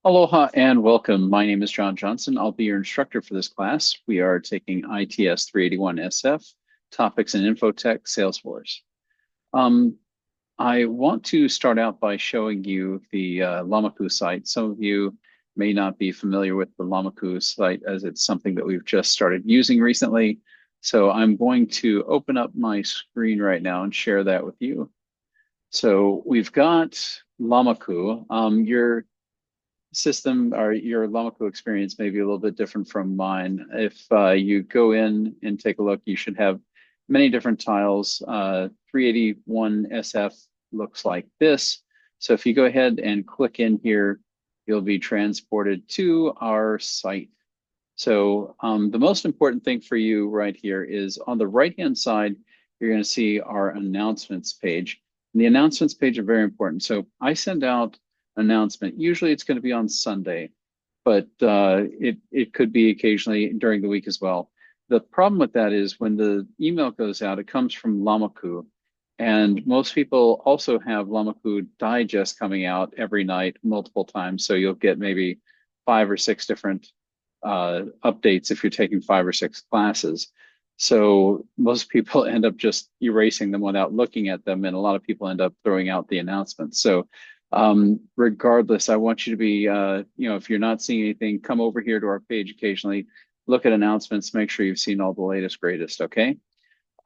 Aloha and welcome. My name is John Johnson. I'll be your instructor for this class. We are taking ITS 381 SF, Topics in Infotech, Salesforce. Um, I want to start out by showing you the Lamaku site. Some of you may not be familiar with the Lamaku site as it's something that we've just started using recently. So I'm going to open up my screen right now and share that with you. So we've got Lamaku. Your system or your Lamaku experience may be a little bit different from mine. If you go in and take a look, you should have many different tiles. 381 SF looks like this. So if you go ahead and click in here, you'll be transported to our site. So the most important thing for you right here is on the right-hand side, you're going to see our announcements page. And the announcements page are very important. So I send out announcement. Usually it's going to be on Sunday, but it could be occasionally during the week as well. The problem with that is when the email goes out, it comes from Lamaku. And most people also have Lamaku Digest coming out every night, multiple times. So you'll get maybe 5 or 6 different updates if you're taking 5 or 6 classes. So most people end up just erasing them without looking at them, and a lot of people end up throwing out the announcements. So regardless, I want you to be, if you're not seeing anything, come over here to our page occasionally, look at announcements, make sure you've seen all the latest, greatest, okay?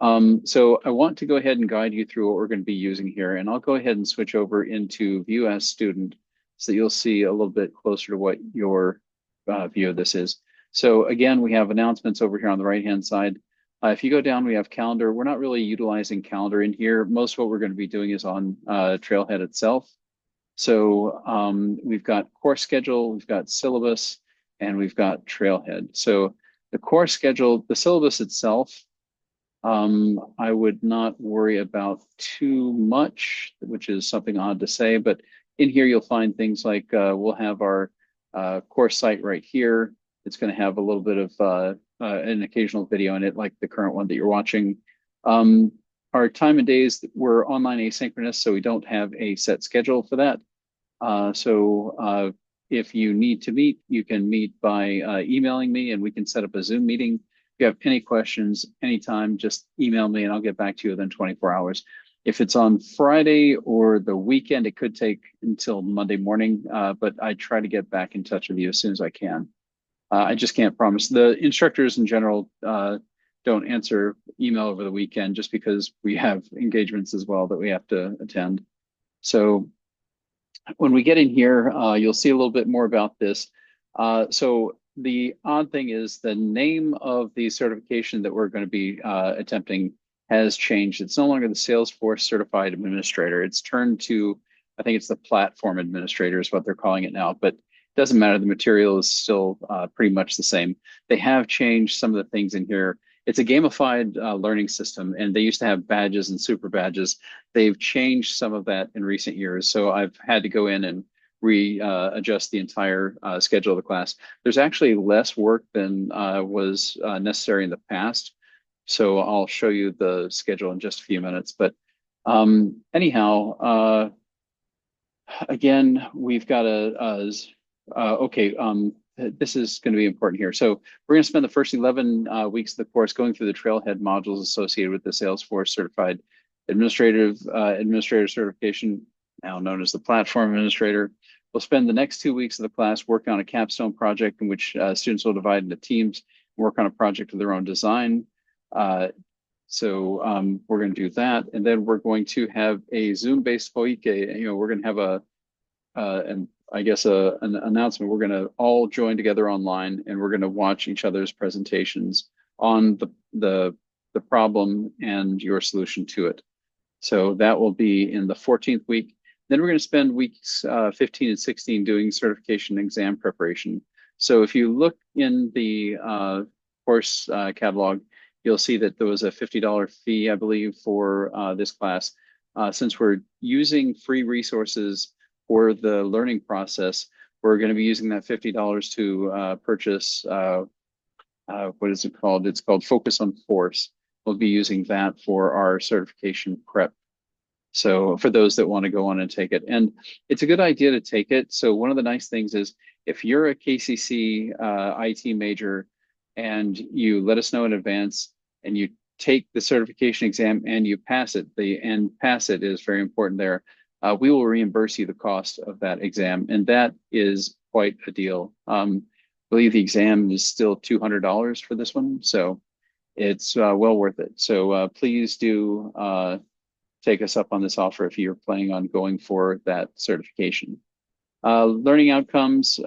So I want to go ahead and guide you through what we're going to be using here, and I'll go ahead and switch over into View as Student so that you'll see a little bit closer to what your view of this is. So again, we have announcements over here on the right-hand side. If you go down, we have calendar. We're not really utilizing calendar in here. Most of what we're going to be doing is on Trailhead itself. So we've got course schedule, we've got syllabus, and we've got Trailhead. So the course schedule, the syllabus itself, I would not worry about too much, which is something odd to say, but in here you'll find things like we'll have our course site right here. It's going to have a little bit of an occasional video in it, like the current one that you're watching. Our time and days, we're online asynchronous, so we don't have a set schedule for that. So if you need to meet, you can meet by emailing me and we can set up a Zoom meeting. If you have any questions anytime, just email me and I'll get back to you within 24 hours. If it's on Friday or the weekend, it could take until Monday morning, but I try to get back in touch with you as soon as I can. I just can't promise. The instructors in general don't answer email over the weekend just because we have engagements as well that we have to attend. So when we get in here, you'll see a little bit more about this. So the odd thing is the name of the certification that we're going to be attempting has changed. It's no longer the Salesforce Certified Administrator. It's turned to, I think it's the Platform Administrator is what they're calling it now, but it doesn't matter. The material is still pretty much the same. They have changed some of the things in here. It's a gamified learning system, and they used to have badges and super badges. They've changed some of that in recent years. So I've had to go in and readjust the entire schedule of the class. There's actually less work than was necessary in the past. So I'll show you the schedule in just a few minutes. But anyhow, again, we've got okay, this is going to be important here. So we're going to spend the first 11 weeks of the course going through the Trailhead modules associated with the Salesforce Certified Administrator certification, now known as the Platform Administrator. We'll spend the next 2 weeks of the class working on a capstone project in which students will divide into teams, work on a project of their own design. So we're going to do that, and then we're going to have a Zoom-based poike. We're going to have an announcement. We're going to all join together online, and we're going to watch each other's presentations on the problem and your solution to it. So that will be in the 14th week. Then we're going to spend weeks 15 and 16 doing certification exam preparation. So if you look in the course catalog, you'll see that there was a $50 fee, I believe, for this class. Since we're using free resources for the learning process, we're going to be using that $50 to purchase, what is it called? It's called Focus on Force. We'll be using that for our certification prep. So for those that want to go on and take it, and it's a good idea to take it. So one of the nice things is if you're a KCC IT major and you let us know in advance and you take the certification exam and you pass it, and pass it is very important there. We will reimburse you the cost of that exam, and that is quite a deal. I believe the exam is still $200 for this one, so it's well worth it. So please do take us up on this offer if you're planning on going for that certification. Learning outcomes,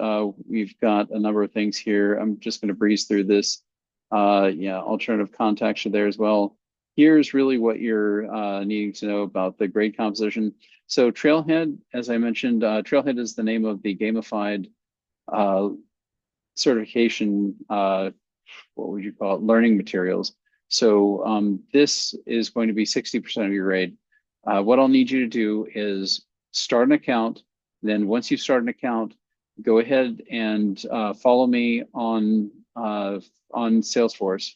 we've got a number of things here. I'm just going to breeze through this. Yeah, alternative contacts are there as well. Here's really what you're needing to know about the grade composition. So Trailhead, as I mentioned, Trailhead is the name of the gamified certification, what would you call it, learning materials. So this is going to be 60% of your grade. What I'll need you to do is start an account. Then once you start an account, go ahead and follow me on Salesforce.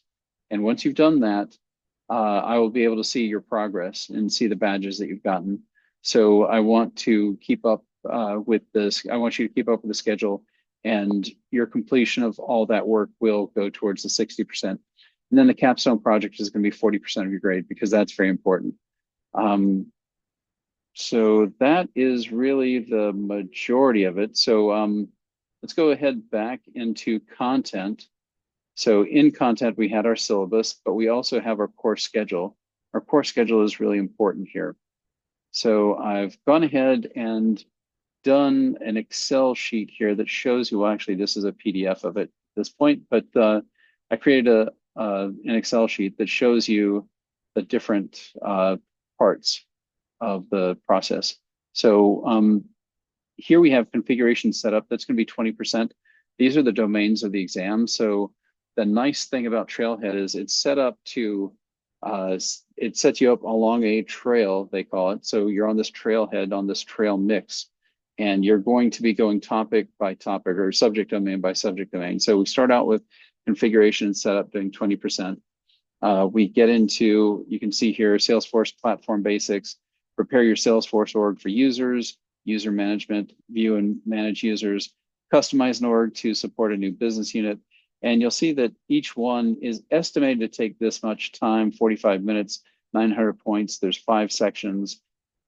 And once you've done that, I will be able to see your progress and see the badges that you've gotten. So I want to keep up with this. I want you to keep up with the schedule, and your completion of all that work will go towards the 60%. And then the capstone project is going to be 40% of your grade, because that's very important. So that is really the majority of it. So let's go ahead back into content. So in content, we had our syllabus, but we also have our course schedule. Our course schedule is really important here. So I've gone ahead and done an Excel sheet here that shows you, well, actually, this is a PDF of it at this point, but I created an Excel sheet that shows you the different parts of the process. So here we have configuration setup. That's going to be 20%. These are the domains of the exam. So the nice thing about Trailhead is it's set up to, it sets you up along a trail, they call it. So you're on this trailhead, on this trail mix, and you're going to be going topic by topic or subject domain by subject domain. So we start out with configuration and setup doing 20%. We get into, you can see here, Salesforce platform basics, prepare your Salesforce org for users, user management, view and manage users, customize an org to support a new business unit. And you'll see that each one is estimated to take this much time, 45 minutes, 900 points. There's 5 sections.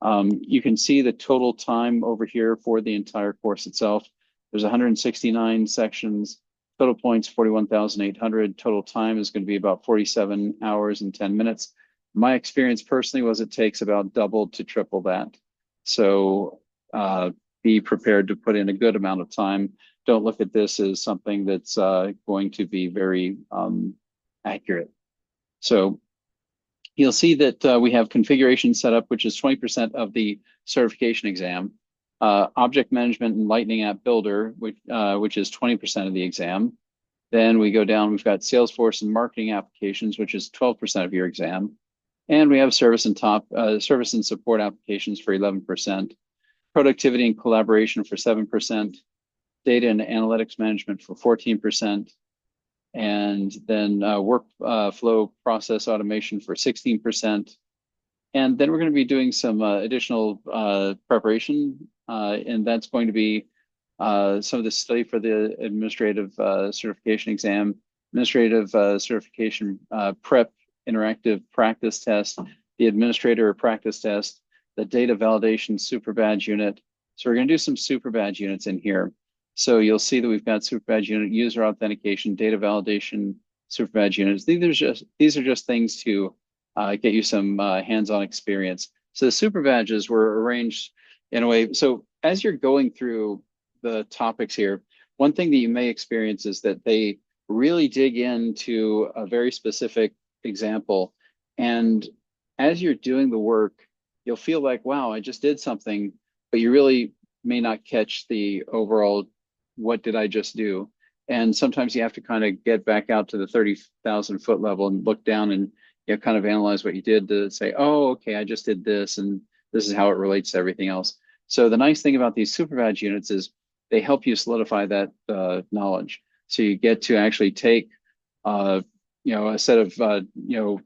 You can see the total time over here for the entire course itself. There's 169 sections, total points 41,800. Total time is going to be about 47 hours and 10 minutes. My experience personally was it takes about double to triple that. So be prepared to put in a good amount of time. Don't look at this as something that's going to be very accurate. So you'll see that we have configuration setup, which is 20% of the certification exam. Object management and Lightning App Builder, which is 20% of the exam. Then we go down, we've got Salesforce and marketing applications, which is 12% of your exam. And we have service and support applications for 11%. Productivity and collaboration for 7%. Data and analytics management for 14%. And then workflow process automation for 16%. And then we're going to be doing some additional preparation, and that's going to be some of the study for the administrative certification exam, administrative certification prep, interactive practice test, the administrator practice test, the data validation super badge unit. So we're going to do some super badge units in here. So you'll see that we've got super badge unit, user authentication, data validation, super badge units. These are just things to get you some hands-on experience. So the super badges were arranged in a way. So as you're going through the topics here, one thing that you may experience is that they really dig into a very specific example. And as you're doing the work, you'll feel like, wow, I just did something, but you really may not catch the overall, what did I just do? And sometimes you have to kind of get back out to the 30,000 foot level and look down and kind of analyze what you did to say, oh, okay, I just did this, and this is how it relates to everything else. So the nice thing about these super badge units is they help you solidify that knowledge. So you get to actually take, a set of,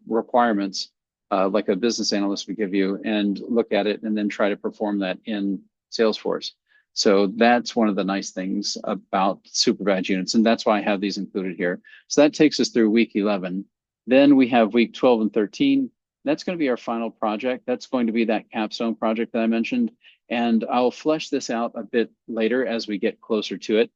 requirements like a business analyst would give you, and look at it and then try to perform that in Salesforce. So that's one of the nice things about super badge units, and that's why I have these included here. So that takes us through week 11. Then we have week 12 and 13. That's going to be our final project. That's going to be that capstone project that I mentioned. And I'll flesh this out a bit later as we get closer to it,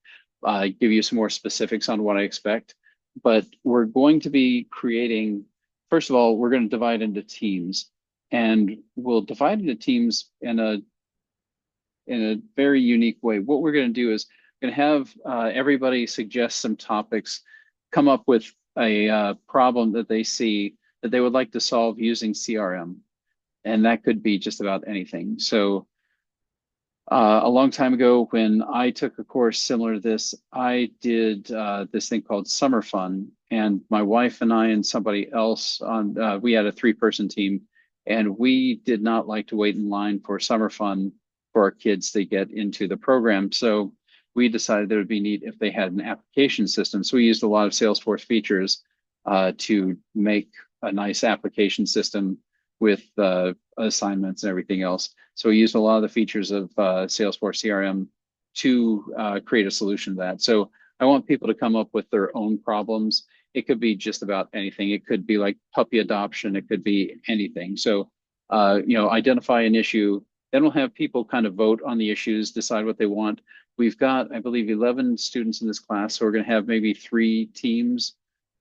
give you some more specifics on what I expect. But we're going to be creating, first of all, we're going to divide into teams. And we'll divide into teams in a very unique way. What we're going to do is going to have everybody suggest some topics, come up with a problem that they see that they would like to solve using CRM. And that could be just about anything. So a long time ago, when I took a course similar to this, I did this thing called Summer Fun. And my wife and I and somebody else we had a 3-person team, and we did not like to wait in line for Summer Fun for our kids to get into the program. So we decided that it would be neat if they had an application system. So we used a lot of Salesforce features to make a nice application system with assignments and everything else. So we used a lot of the features of Salesforce CRM to create a solution to that. So I want people to come up with their own problems. It could be just about anything. It could be like puppy adoption. It could be anything. So, identify an issue. Then we'll have people kind of vote on the issues, decide what they want. We've got, I believe, 11 students in this class. So we're going to have maybe 3 teams.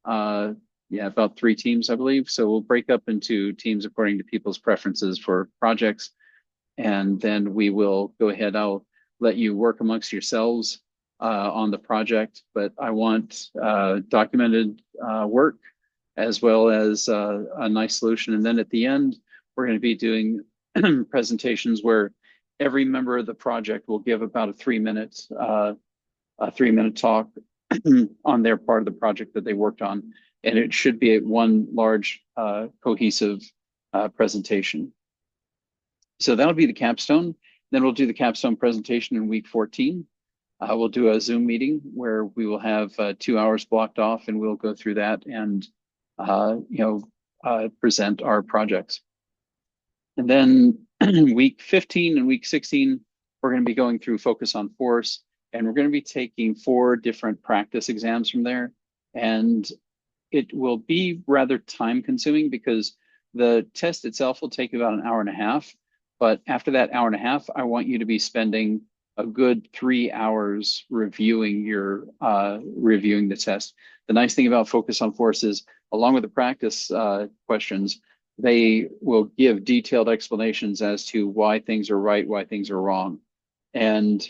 About 3 teams, I believe. So we'll break up into teams according to people's preferences for projects. And then we will go ahead. I'll let you work amongst yourselves on the project, but I want documented work as well as a nice solution. And then at the end, we're going to be doing presentations where every member of the project will give about a 3-minute talk on their part of the project that they worked on. And it should be one large cohesive presentation. So that'll be the capstone. Then we'll do the capstone presentation in week 14. We'll do a Zoom meeting where we will have 2 hours blocked off, and we'll go through that and present our projects. And then week 15 and week 16, we're going to be going through Focus on Force, and we're going to be taking 4 different practice exams from there. And it will be rather time consuming because the test itself will take about an hour and a half. But after that hour and a half, I want you to be spending a good 3 hours reviewing the test. The nice thing about Focus on Force is, along with the practice questions, they will give detailed explanations as to why things are right, why things are wrong. And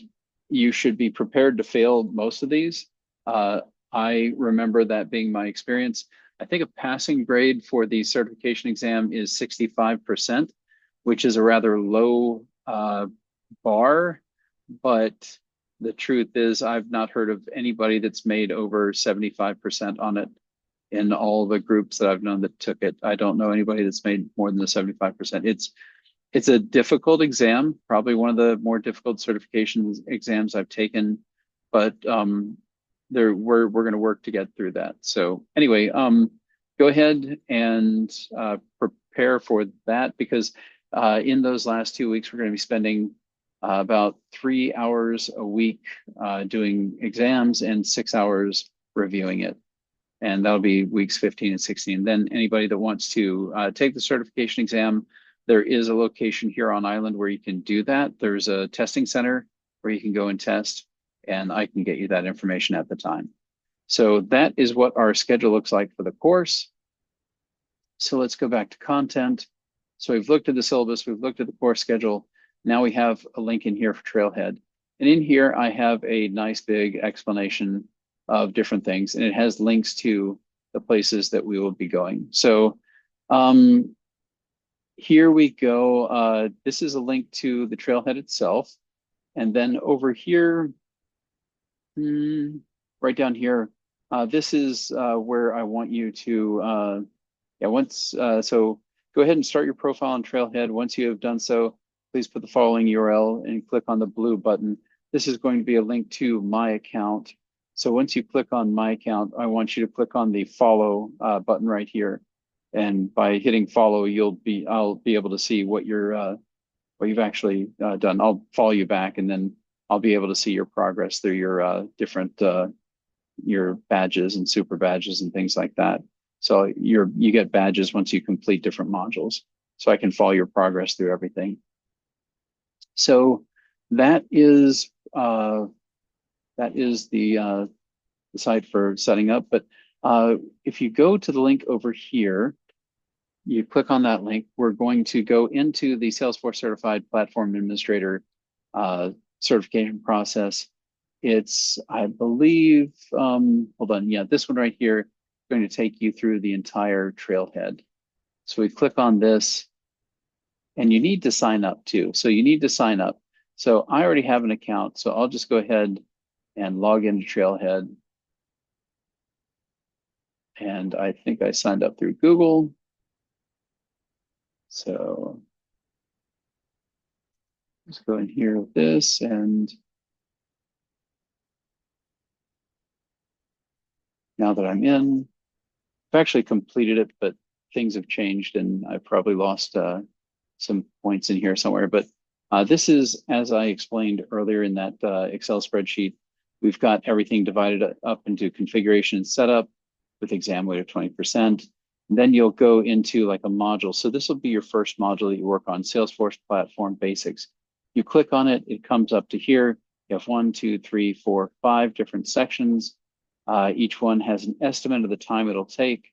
you should be prepared to fail most of these. I remember that being my experience. I think a passing grade for the certification exam is 65%, which is a rather low bar. But the truth is, I've not heard of anybody that's made over 75% on it in all the groups that I've known that took it. I don't know anybody that's made more than the 75%. It's a difficult exam, probably one of the more difficult certification exams I've taken, but we're going to work to get through that. So anyway, go ahead and prepare for that, because in those last 2 weeks, we're going to be spending about 3 hours a week doing exams and 6 hours reviewing it. And that'll be weeks 15 and 16. Then anybody that wants to take the certification exam, there is a location here on island where you can do that. There's a testing center where you can go and test, and I can get you that information at the time. So that is what our schedule looks like for the course. So let's go back to content. So we've looked at the syllabus, we've looked at the course schedule. Now we have a link in here for Trailhead. And in here, I have a nice big explanation of different things, and it has links to the places that we will be going. So here we go. This is a link to the Trailhead itself. And then over here, right down here, this is where I want you to, so go ahead and start your profile on Trailhead. Once you have done so, please put the following URL and click on the blue button. This is going to be a link to my account. So once you click on my account, I want you to click on the follow button right here. And by hitting follow, I'll be able to see what you've actually done. I'll follow you back, and then I'll be able to see your progress through your different your badges and super badges and things like that. So you get badges once you complete different modules. So I can follow your progress through everything. So that is the site for setting up. But if you go to the link over here, you click on that link, we're going to go into the Salesforce Certified Platform Administrator certification process. It's, I believe, hold on, yeah, this one right here is going to take you through the entire trailhead. So we click on this, and you need to sign up too. So you need to sign up. So I already have an account, so I'll just go ahead and log into Trailhead. And I think I signed up through Google. So let's go in here with this, and now that I'm in, I've actually completed it, but things have changed and I've probably lost some points in here somewhere. But this is, as I explained earlier in that Excel spreadsheet, we've got everything divided up into configuration and setup with exam weight of 20%. And then you'll go into like a module. So this will be your first module that you work on, Salesforce Platform Basics. You click on it, it comes up to here. You have 1, 2, 3, 4, 5 different sections. Each one has an estimate of the time it'll take.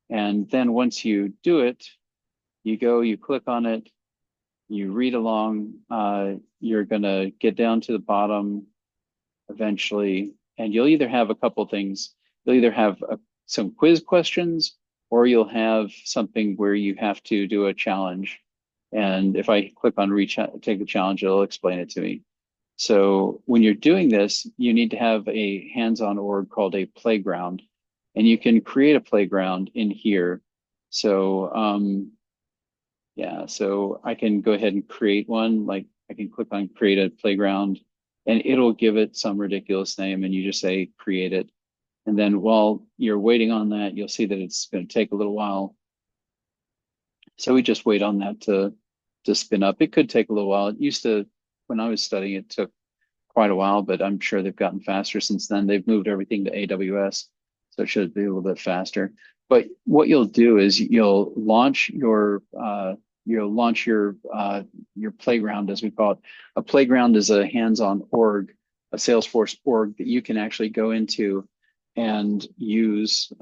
And then once you do it, you go, you click on it, you read along, you're gonna get down to the bottom eventually, and you'll either have a couple things. You'll either have some quiz questions, or you'll have something where you have to do a challenge. And if I click on take the challenge, it'll explain it to me. So when you're doing this, you need to have a hands-on org called a playground, and you can create a playground in here. So yeah, so I can go ahead and create one. Like I can click on create a playground, and it'll give it some ridiculous name, and you just say create it. And then while you're waiting on that, you'll see that it's going to take a little while. So we just wait on that to spin up. It could take a little while. It used to, when I was studying, it took quite a while, but I'm sure they've gotten faster since then. They've moved everything to AWS, so it should be a little bit faster. But what you'll do is you'll launch your playground, as we call it. A playground is a hands-on org, a Salesforce org that you can actually go into and use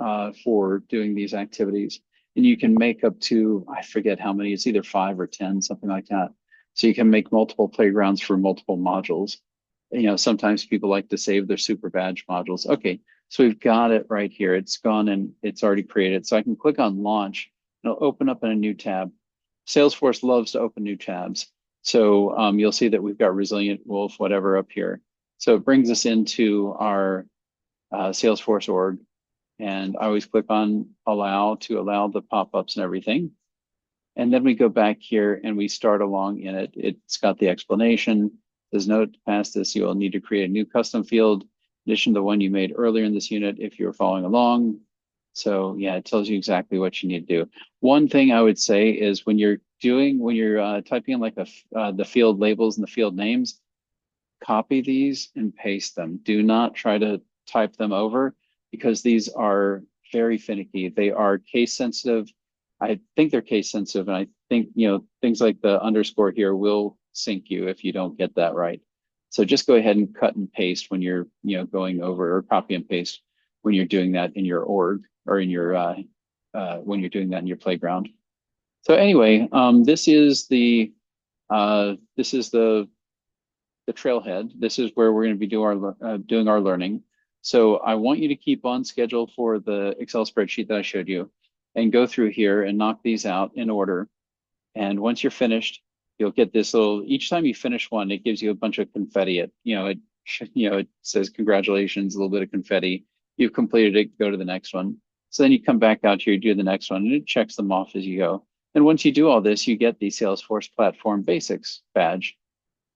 for doing these activities. And you can make up to, I forget how many, it's either 5 or 10, something like that. So you can make multiple playgrounds for multiple modules. You know, sometimes people like to save their super badge modules. Okay, so we've got it right here. It's gone and it's already created. So I can click on launch, and it'll open up in a new tab. Salesforce loves to open new tabs. So you'll see that we've got Resilient Wolf, whatever up here. So it brings us into our Salesforce org. And I always click on allow to allow the pop-ups and everything. And then we go back here and we start along in it. It's got the explanation. There's note to pass this, you will need to create a new custom field in addition to the one you made earlier in this unit if you're following along. So yeah, it tells you exactly what you need to do. One thing I would say is when you're typing in like the field labels and the field names, copy these and paste them. Do not try to type them over, because these are very finicky. They are case sensitive. I think they're case sensitive, and I think, you know, things like the underscore here will sink you if you don't get that right. So just go ahead and cut and paste when you're, you know, going over, or copy and paste when you're doing that in your org, or in your when you're doing that in your playground. So anyway, this is the trailhead. This is where we're going to be doing our learning. So I want you to keep on schedule for the Excel spreadsheet that I showed you, and go through here and knock these out in order. And once you're finished, you'll get this little, each time you finish one, it gives you a bunch of confetti. It says congratulations, a little bit of confetti. You've completed it, go to the next one. So then you come back out here, do the next one, and it checks them off as you go. And once you do all this, you get the Salesforce Platform Basics badge.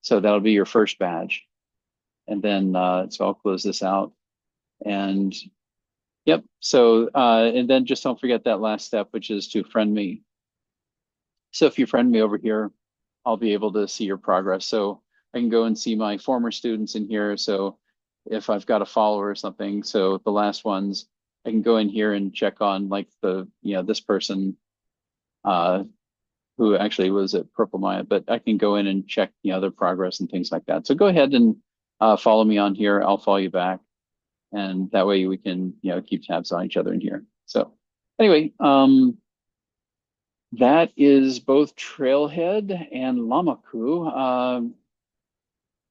So that'll be your first badge. And then, so I'll close this out. And Yep. So, and then just don't forget that last step, which is to friend me. So if you friend me over here, I'll be able to see your progress. So I can go and see my former students in here. So if I've got a follower or something, so the last ones, I can go in here and check on like this person uh, who actually was at Purple Maya, but I can go in and check, their progress and things like that. So go ahead and follow me on here. I'll follow you back. And that way we can, keep tabs on each other in here. So anyway, that is both Trailhead and Lamaku.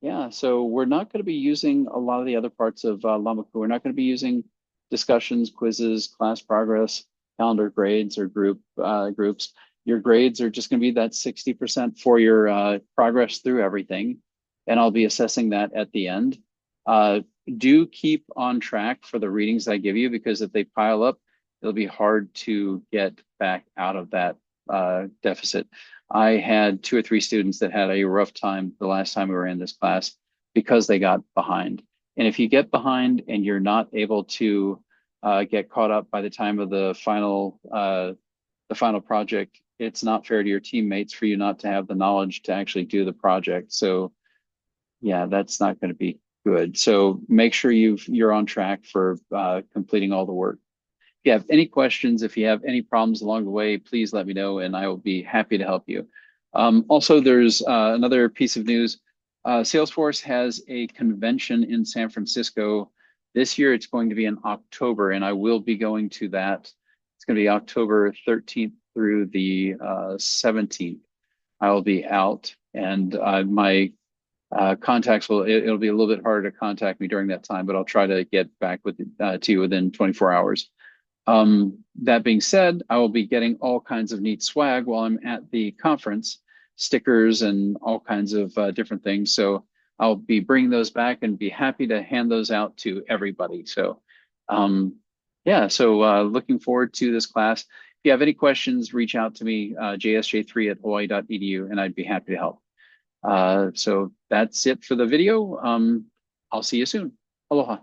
Yeah, so we're not going to be using a lot of the other parts of Lamaku. We're not going to be using discussions, quizzes, class progress, calendar grades, or groups. Your grades are just going to be that 60% for your progress through everything, and I'll be assessing that at the end. Do keep on track for the readings I give you, because if they pile up, it'll be hard to get back out of that deficit. I had 2 or 3 students that had a rough time the last time we were in this class because they got behind. And if you get behind and you're not able to get caught up by the time of the final project, it's not fair to your teammates for you not to have the knowledge to actually do the project. So yeah, that's not going to be good. So make sure you're on track for completing all the work. If you have any questions, if you have any problems along the way, please let me know and I will be happy to help you. Also, there's another piece of news. Salesforce has a convention in San Francisco. This year it's going to be in October, and I will be going to that. It's going to be October 13th through the 17th. I will be out, and my contacts it'll be a little bit harder to contact me during that time, but I'll try to get back to you within 24 hours. That being said, I will be getting all kinds of neat swag while I'm at the conference, stickers and all kinds of different things. So I'll be bringing those back and be happy to hand those out to everybody. So yeah, so looking forward to this class. If you have any questions, reach out to me, jsj3@hawaii.edu, and I'd be happy to help. So that's it for the video. I'll see you soon. Aloha.